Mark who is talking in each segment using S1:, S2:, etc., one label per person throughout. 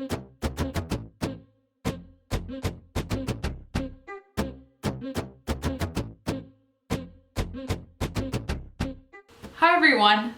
S1: Hi everyone,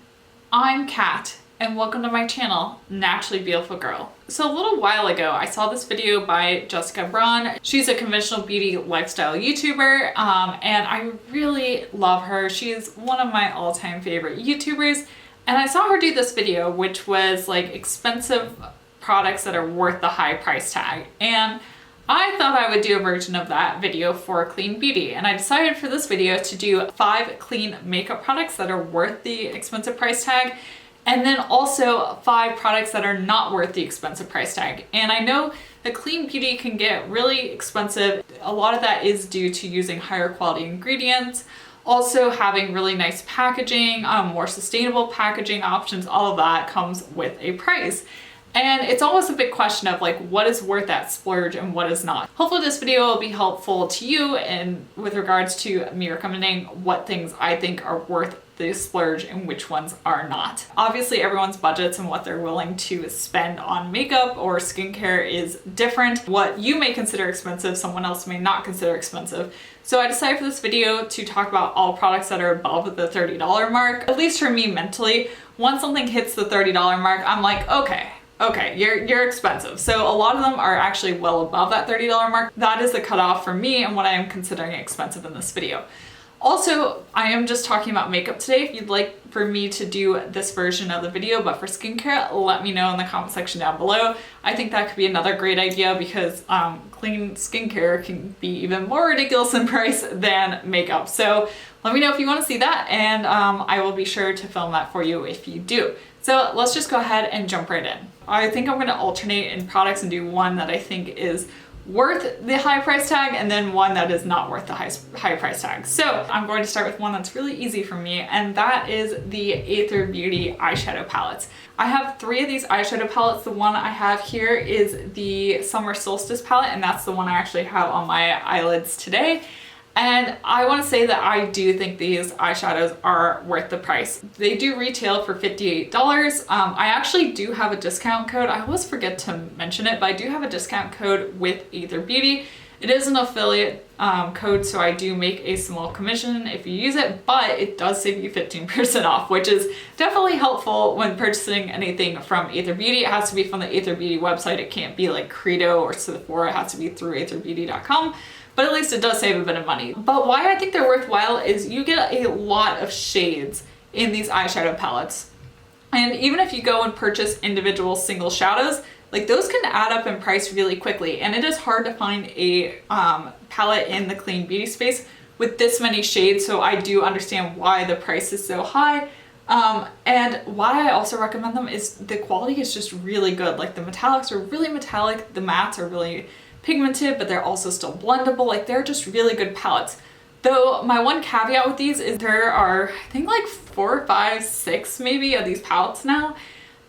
S1: I'm Kat and welcome to my channel, Naturally Beautiful Girl. So a little while ago, I saw this video by Jessica Braun. She's a conventional beauty lifestyle YouTuber and I really love her. She is one of my all-time favorite YouTubers. And I saw her do this video, which was like expensive products that are worth the high price tag. And I thought I would do a version of that video for clean beauty, and I decided for this video to do 5 clean makeup products that are worth the expensive price tag, and then also 5 products that are not worth the expensive price tag. And I know that clean beauty can get really expensive. A lot of that is due to using higher quality ingredients, also having really nice packaging, more sustainable packaging options. All of that comes with a price. And it's almost a big question of like, what is worth that splurge and what is not. Hopefully this video will be helpful to you and with regards to me recommending what things I think are worth the splurge and which ones are not. Obviously everyone's budgets and what they're willing to spend on makeup or skincare is different. What you may consider expensive, someone else may not consider expensive. So I decided for this video to talk about all products that are above the $30 mark. At least for me mentally, once something hits the $30 mark, I'm like, okay, you're expensive. So a lot of them are actually well above that $30 mark. That is the cutoff for me and what I am considering expensive in this video. Also, I am just talking about makeup today. If you'd like for me to do this version of the video, but for skincare, let me know in the comment section down below. I think that could be another great idea because clean skincare can be even more ridiculous in price than makeup. So let me know if you want to see that, and I will be sure to film that for you if you do. So let's just go ahead and jump right in. I think I'm going to alternate in products and do one that I think is worth the high price tag and then one that is not worth the high price tag. So I'm going to start with one that's really easy for me, and that is the Aether Beauty eyeshadow palettes. I have 3 of these eyeshadow palettes. The one I have here is the Summer Solstice palette, and that's the one I actually have on my eyelids today. And I want to say that I do think these eyeshadows are worth the price. They do retail for $58. I actually do have a discount code. I always forget to mention it, but I do have a discount code with Aether Beauty. It is an affiliate code, so I do make a small commission if you use it, but it does save you 15% off, which is definitely helpful when purchasing anything from Aether Beauty. It has to be from the Aether Beauty website. It can't be like Credo or Sephora. It has to be through aetherbeauty.com. But at least it does save a bit of money. But why I think they're worthwhile is you get a lot of shades in these eyeshadow palettes. And even if you go and purchase individual single shadows, like those can add up in price really quickly. And it is hard to find a palette in the clean beauty space with this many shades. So I do understand why the price is so high. And why I also recommend them is the quality is just really good. Like the metallics are really metallic, the mattes are really pigmented, but they're also still blendable. Like they're just really good palettes. Though my one caveat with these is there are, I think like 4, 5, 6 maybe of these palettes now.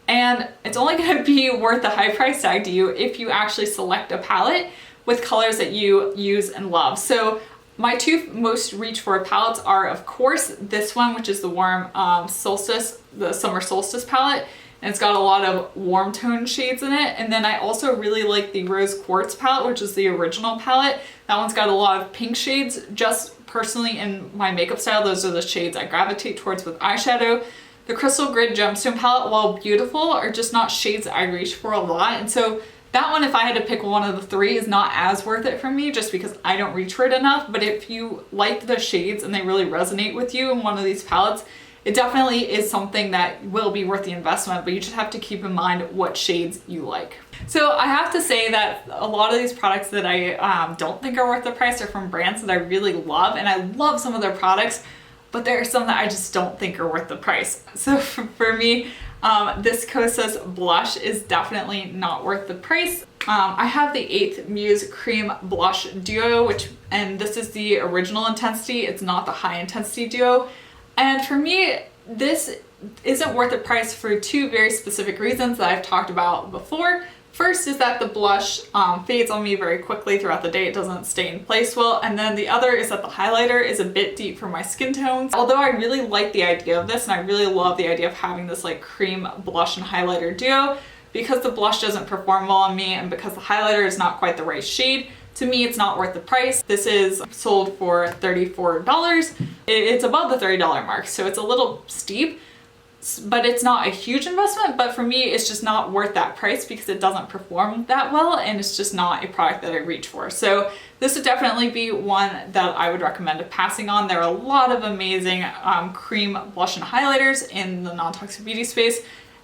S1: And it's only gonna be worth the high price tag to you if you actually select a palette with colors that you use and love. So my 2 most reach for palettes are, of course, this one, which is the warm Solstice, the Summer Solstice palette. And it's got a lot of warm tone shades in it. And then I also really like the Rose Quartz palette, which is the original palette. That one's got a lot of pink shades. Just personally in my makeup style, those are the shades I gravitate towards with eyeshadow. The Crystal Grid Gemstone palette, while beautiful, are just not shades I reach for a lot. And so that one, if I had to pick one of the 3, is not as worth it for me just because I don't reach for it enough. But if you like the shades and they really resonate with you in one of these palettes, it definitely is something that will be worth the investment, but you just have to keep in mind what shades you like. So I have to say that a lot of these products that I don't think are worth the price are from brands that I really love, and I love some of their products, but there are some that I just don't think are worth the price. So for me, this Kosas blush is definitely not worth the price. I have the 8th Muse Cream Blush Duo, and this is the original intensity. It's not the high intensity duo. And for me, this isn't worth the price for 2 very specific reasons that I've talked about before. First is that the blush fades on me very quickly throughout the day. It doesn't stay in place well. And then the other is that the highlighter is a bit deep for my skin tones. Although I really like the idea of this and I really love the idea of having this like cream blush and highlighter duo, because the blush doesn't perform well on me and because the highlighter is not quite the right shade, to me it's not worth the price. This is sold for $34. It's above the $30 mark, so it's a little steep, but it's not a huge investment. But for me, it's just not worth that price because it doesn't perform that well and it's just not a product that I reach for. So this would definitely be one that I would recommend passing on. There are a lot of amazing cream blush and highlighters in the non-toxic beauty space,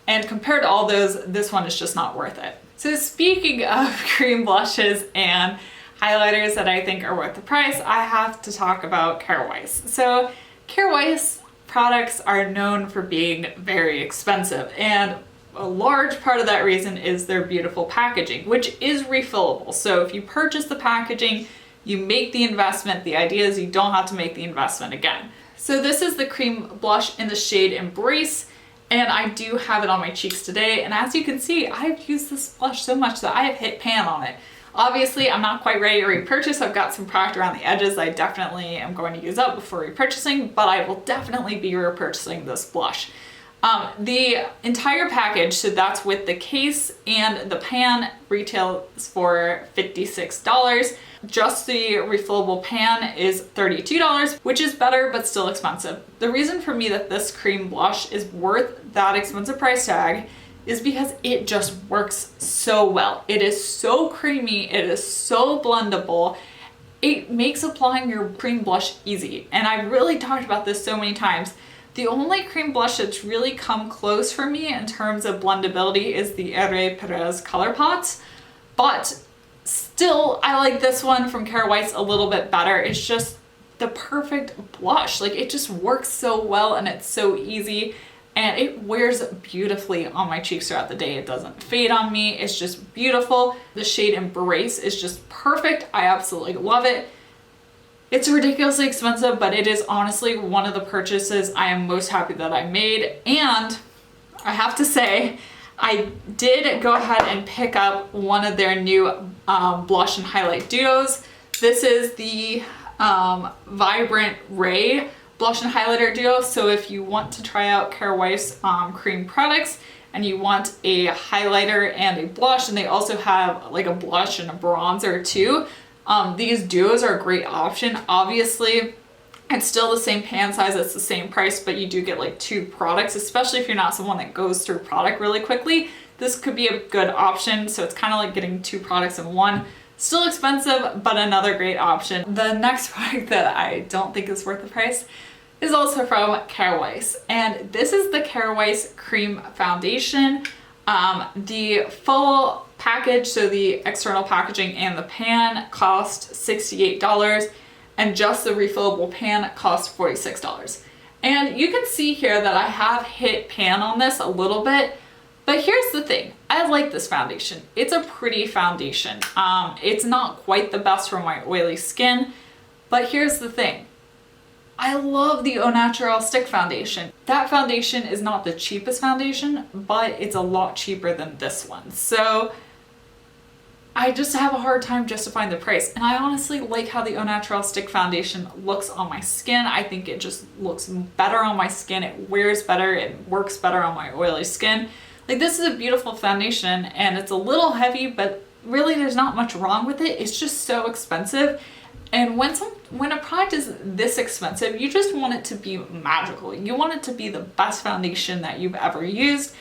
S1: and compared to all those, this one is just not worth it. So speaking of cream blushes and highlighters that I think are worth the price, I have to talk about Kjaer Weis. So Kjaer Weis products are known for being very expensive, and a large part of that reason is their beautiful packaging, which is refillable. So if you purchase the packaging, you make the investment. The idea is you don't have to make the investment again. So this is the cream blush in the shade Embrace, and I do have it on my cheeks today. And as you can see, I've used this blush so much that I have hit pan on it. Obviously, I'm not quite ready to repurchase. I've got some product around the edges I definitely am going to use up before repurchasing, but I will definitely be repurchasing this blush. The entire package, so that's with the case and the pan, retails for $56. Just the refillable pan is $32, which is better but still expensive. The reason for me that this cream blush is worth that expensive price tag is because it just works so well. It is so creamy, it is so blendable. It makes applying your cream blush easy. And I've really talked about this so many times. The only cream blush that's really come close for me in terms of blendability is the Perez Color Pots, but still I like this one from Kjaer Weis a little bit better. It's just the perfect blush. Like, it just works so well and it's so easy. And it wears beautifully on my cheeks throughout the day. It doesn't fade on me. It's just beautiful. The shade Embrace is just perfect. I absolutely love it. It's ridiculously expensive, but it is honestly one of the purchases I am most happy that I made. And I have to say, I did go ahead and pick up one of their new blush and highlight duos. This is the Vibrant Ray blush and highlighter duo. So if you want to try out Kjaer Weis cream products and you want a highlighter and a blush, and they also have like a blush and a bronzer too, these duos are a great option. Obviously, it's still the same pan size, it's the same price, but you do get like two products, especially if you're not someone that goes through product really quickly. This could be a good option. So it's kind of like getting two products in one. Still expensive, but another great option. The next product that I don't think is worth the price is also from Kjaer Weis, and this is the Kjaer Weis Cream Foundation. The full package, so the external packaging and the pan, cost $68, and just the refillable pan cost $46. And you can see here that I have hit pan on this a little bit, but here's the thing. I like this foundation. It's a pretty foundation. It's not quite the best for my oily skin, but here's the thing. I love the Au Naturel stick foundation. That foundation is not the cheapest foundation, but it's a lot cheaper than this one. So I just have a hard time justifying the price. And I honestly like how the Au Naturel stick foundation looks on my skin. I think it just looks better on my skin. It wears better. It works better on my oily skin. Like, this is a beautiful foundation and it's a little heavy, but really there's not much wrong with it. It's just so expensive. And when a product is this expensive, you just want it to be magical. You want it to be the best foundation that you've ever used.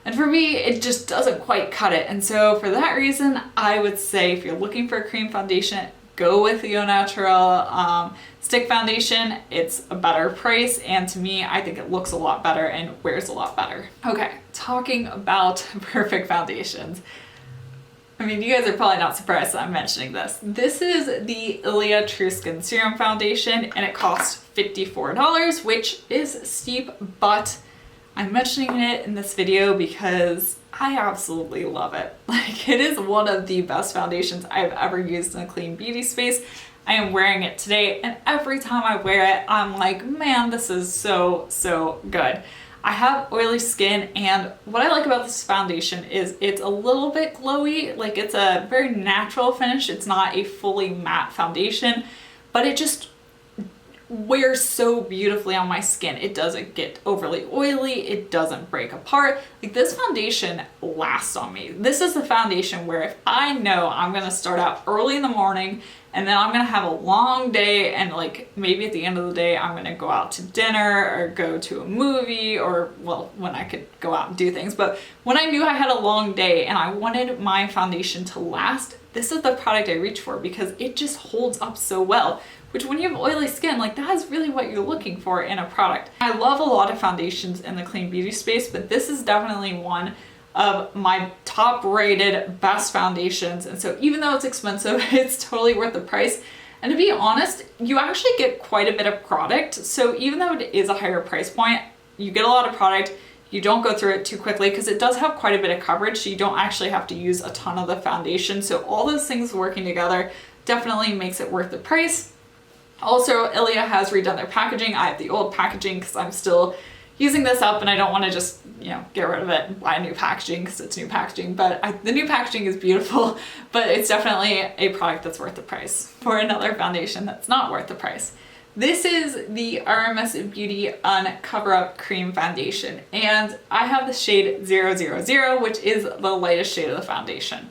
S1: And for me, it just doesn't quite cut it. And so for that reason, I would say if you're looking for a cream foundation, go with the Au Naturel stick foundation. It's a better price, and to me, I think it looks a lot better and wears a lot better. Okay, talking about perfect foundations. I mean, you guys are probably not surprised that I'm mentioning this. This is the Ilia True Skin Serum Foundation, and it costs $54, which is steep, but I'm mentioning it in this video because I absolutely love it. Like, it is one of the best foundations I've ever used in a clean beauty space. I am wearing it today, and every time I wear it, I'm like, man, this is so, so good. I have oily skin, and what I like about this foundation is it's a little bit glowy. Like, it's a very natural finish. It's not a fully matte foundation, but it just wears so beautifully on my skin. It doesn't get overly oily, it doesn't break apart. Like, this foundation lasts on me. This is the foundation where if I know I'm gonna start out early in the morning and then I'm gonna have a long day, and like maybe at the end of the day I'm gonna go out to dinner or go to a movie, or well, when I could go out and do things, but when I knew I had a long day and I wanted my foundation to last, this is the product I reach for because it just holds up so well. Which, when you have oily skin, like, that is really what you're looking for in a product. I love a lot of foundations in the clean beauty space, but this is definitely one of my top rated best foundations. And so even though it's expensive, it's totally worth the price. And to be honest, you actually get quite a bit of product. So even though it is a higher price point, you get a lot of product. You don't go through it too quickly because it does have quite a bit of coverage. So you don't actually have to use a ton of the foundation. So all those things working together definitely makes it worth the price. Also, Ilia has redone their packaging. I have the old packaging because I'm still using this up and I don't want to just, you know, get rid of it and buy new packaging because it's new packaging. But the new packaging is beautiful, but it's definitely a product that's worth the price. For another foundation that's not worth the price, this is the RMS Beauty Uncover Up Cream Foundation, and I have the shade 000, which is the lightest shade of the foundation.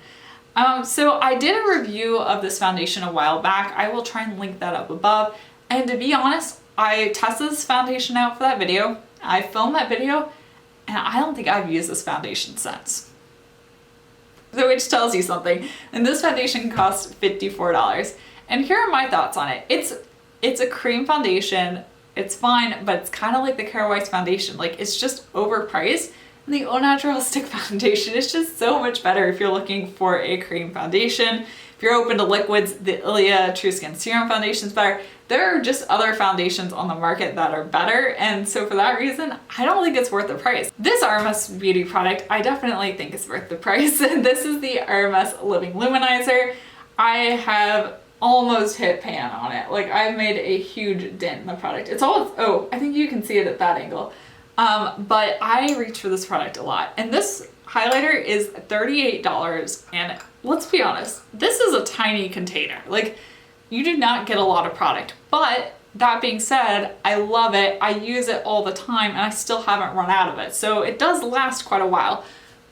S1: So I did a review of this foundation a while back. I will try and link that up above. And to be honest, I tested this foundation out for that video. I filmed that video and I don't think I've used this foundation since. So which tells you something. And this foundation costs $54. And here are my thoughts on it. It's a cream foundation. It's fine, but it's kind of like the Kjaer Weis foundation. Like, it's just overpriced. And the Au Natural Stick Foundation is just so much better if you're looking for a cream foundation. If you're open to liquids, the Ilia True Skin Serum Foundation is better. There are just other foundations on the market that are better, and so for that reason, I don't think it's worth the price. This RMS Beauty product, I definitely think is worth the price. This is the RMS Living Luminizer. I have almost hit pan on it. Like, I've made a huge dent in the product. It's all, oh, I think you can see it at that angle. But I reach for this product a lot, and this highlighter is $38, and let's be honest, this is a tiny container. Like, you do not get a lot of product, but that being said, I love it. I use it all the time and I still haven't run out of it. So it does last quite a while,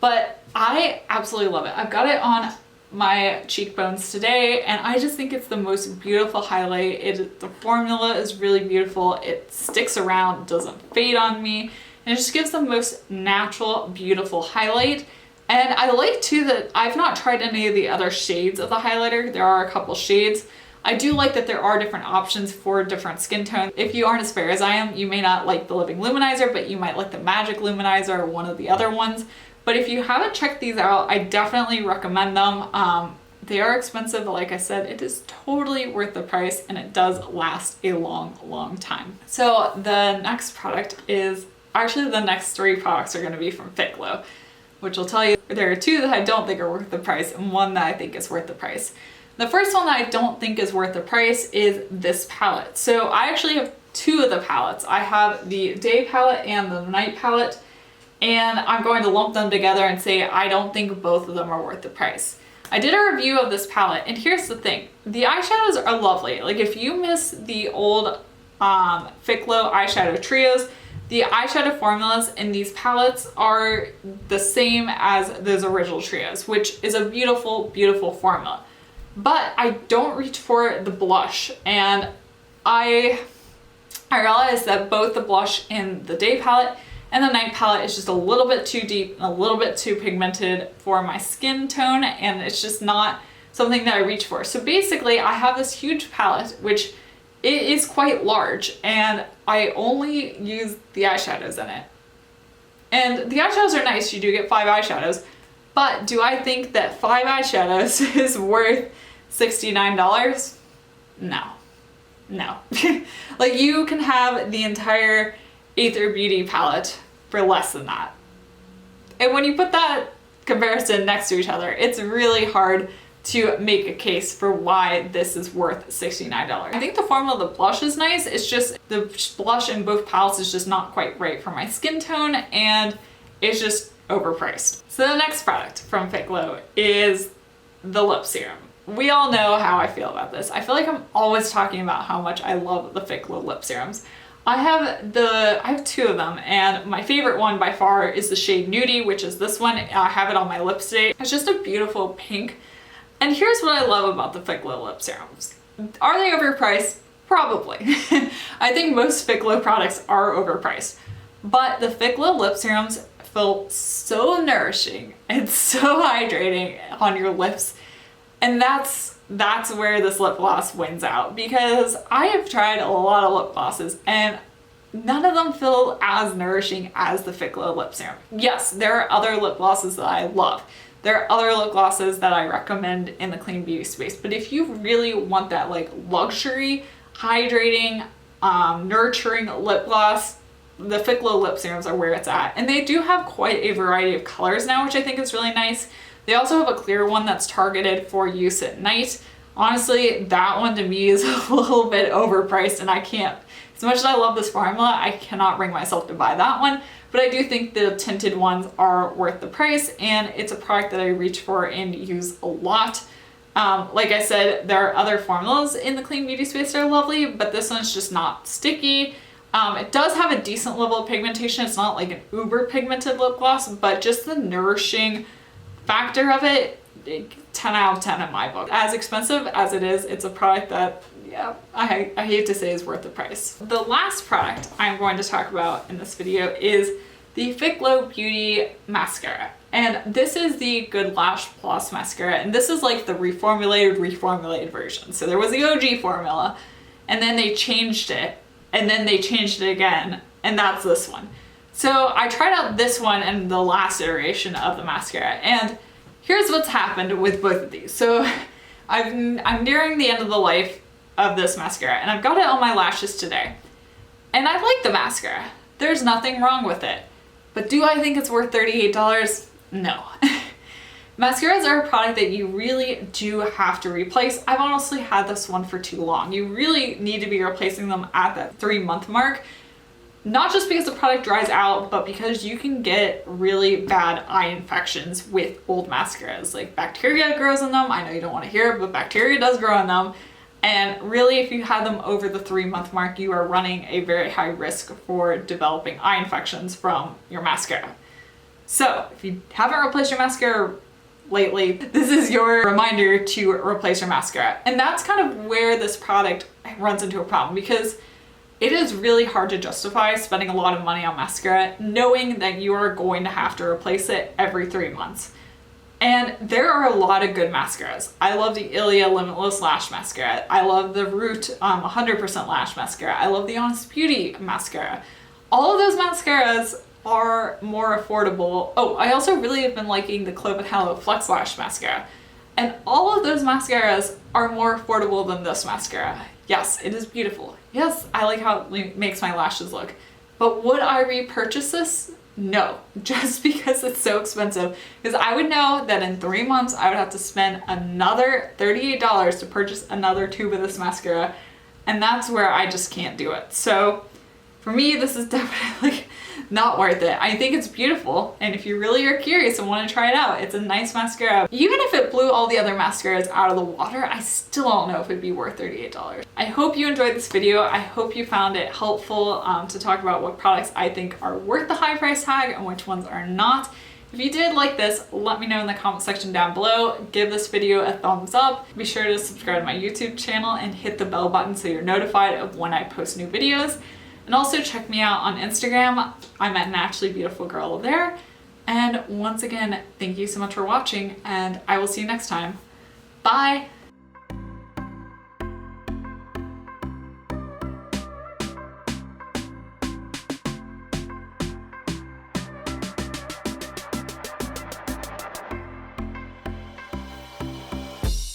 S1: but I absolutely love it. I've got it on my cheekbones today and I just think it's the most beautiful highlight. The formula is really beautiful. It sticks around, doesn't fade on me, and it just gives the most natural, beautiful highlight. And I like too that I've not tried any of the other shades of the highlighter. There are a couple shades. I do like that there are different options for different skin tones. If you aren't as fair as I am, you may not like the Living Luminizer, but you might like the Magic Luminizer or one of the other ones. But if you haven't checked these out, I definitely recommend them. They are expensive, but like I said, it is totally worth the price and it does last a long, long time. So the next product is, actually the next three products are gonna be from Fitglow, which will tell you there are two that I don't think are worth the price and one that I think is worth the price. The first one that I don't think is worth the price is this palette. So I actually have two of the palettes. I have the day palette and the night palette, and I'm going to lump them together and say I don't think both of them are worth the price. I did a review of this palette, and here's the thing. The eyeshadows are lovely. Like, if you miss the old Fitglow eyeshadow trios, the eyeshadow formulas in these palettes are the same as those original trios, which is a beautiful, beautiful formula. But I don't reach for the blush, and I realized that both the blush in the day palette and the night palette is just a little bit too deep and a little bit too pigmented for my skin tone, and it's just not something that I reach for. So basically I have this huge palette, which it is quite large, and I only use the eyeshadows in it. And the eyeshadows are nice, you do get 5 eyeshadows, but do I think that 5 eyeshadows is worth $69? No. No. Like, you can have the entire Aether Beauty palette for less than that. And when you put that comparison next to each other, it's really hard to make a case for why this is worth $69. I think the formula of the blush is nice. It's just the blush in both palettes is just not quite right for my skin tone, and it's just overpriced. So the next product from Fitglow is the lip serum. we all know how I feel about this. I feel like I'm always talking about how much I love the Fitglow lip serums. I have two of them, and my favorite one by far is the shade Nudie, which is this one. I have it on my lips today. It's just a beautiful pink. And here's what I love about the Fitglow lip serums. Are they overpriced? Probably. I think most Fitglow products are overpriced. But the Fitglow lip serums feel so nourishing and so hydrating on your lips. And that's where this lip gloss wins out, because I have tried a lot of lip glosses and none of them feel as nourishing as the Fitglow lip serum. Yes, there are other lip glosses that I love. There are other lip glosses that I recommend in the clean beauty space, but if you really want that like luxury, hydrating, nurturing lip gloss, the Fitglow lip serums are where it's at. And they do have quite a variety of colors now, which I think is really nice. They also have a clear one that's targeted for use at night. Honestly, that one to me is a little bit overpriced, and I can't, as much as I love this formula, I cannot bring myself to buy that one. But I do think the tinted ones are worth the price, and it's a product that I reach for and use a lot. Like I said, there are other formulas in the clean beauty space that are lovely, but this one's just not sticky. It does have a decent level of pigmentation. It's not like an uber pigmented lip gloss, but just the nourishing factor of it, 10 out of 10 in my book. As expensive as it is, it's a product that, yeah, I hate to say is worth the price. The last product I'm going to talk about in this video is the Fitglow Beauty Mascara. And this is the Goodlash Plus Mascara, and this is like the reformulated version. So there was the OG formula, and then they changed it, and then they changed it again, and that's this one. So I tried out this one and the last iteration of the mascara, and here's what's happened with both of these. So I'm nearing the end of the life of this mascara, and I've got it on my lashes today. And I like the mascara. There's nothing wrong with it. But do I think it's worth $38? No. Mascaras are a product that you really do have to replace. I've honestly had this one for too long. You really need to be replacing them at that 3-month mark. Not just because the product dries out, but because you can get really bad eye infections with old mascaras. Like bacteria grows in them. I know you don't want to hear it, but bacteria does grow in them. And really, if you have them over the 3-month mark, you are running a very high risk for developing eye infections from your mascara. So if you haven't replaced your mascara lately, this is your reminder to replace your mascara. And that's kind of where this product runs into a problem, because it is really hard to justify spending a lot of money on mascara knowing that you are going to have to replace it every 3 months. And there are a lot of good mascaras. I love the Ilia Limitless Lash Mascara. I love the Root 100% Lash Mascara. I love the Honest Beauty Mascara. All of those mascaras are more affordable. Oh, I also really have been liking the Clove & Hallow Flex Lash Mascara. And all of those mascaras are more affordable than this mascara. Yes, it is beautiful. Yes, I like how it makes my lashes look. But would I repurchase this? No, just because it's so expensive. Because I would know that in 3 months, I would have to spend another $38 to purchase another tube of this mascara. And that's where I just can't do it. So for me, this is definitely not worth it. I think it's beautiful, and if you really are curious and want to try it out, it's a nice mascara. Even if it blew all the other mascaras out of the water, I still don't know if it'd be worth $38. I hope you enjoyed this video. I hope you found it helpful to talk about what products I think are worth the high price tag and which ones are not. If you did like this, let me know in the comment section down below. Give this video a thumbs up. Be sure to subscribe to my YouTube channel and hit the bell button so you're notified of when I post new videos. And also check me out on Instagram. I'm at naturallybeautifulgirl there. And once again, thank you so much for watching, and I will see you next time. Bye!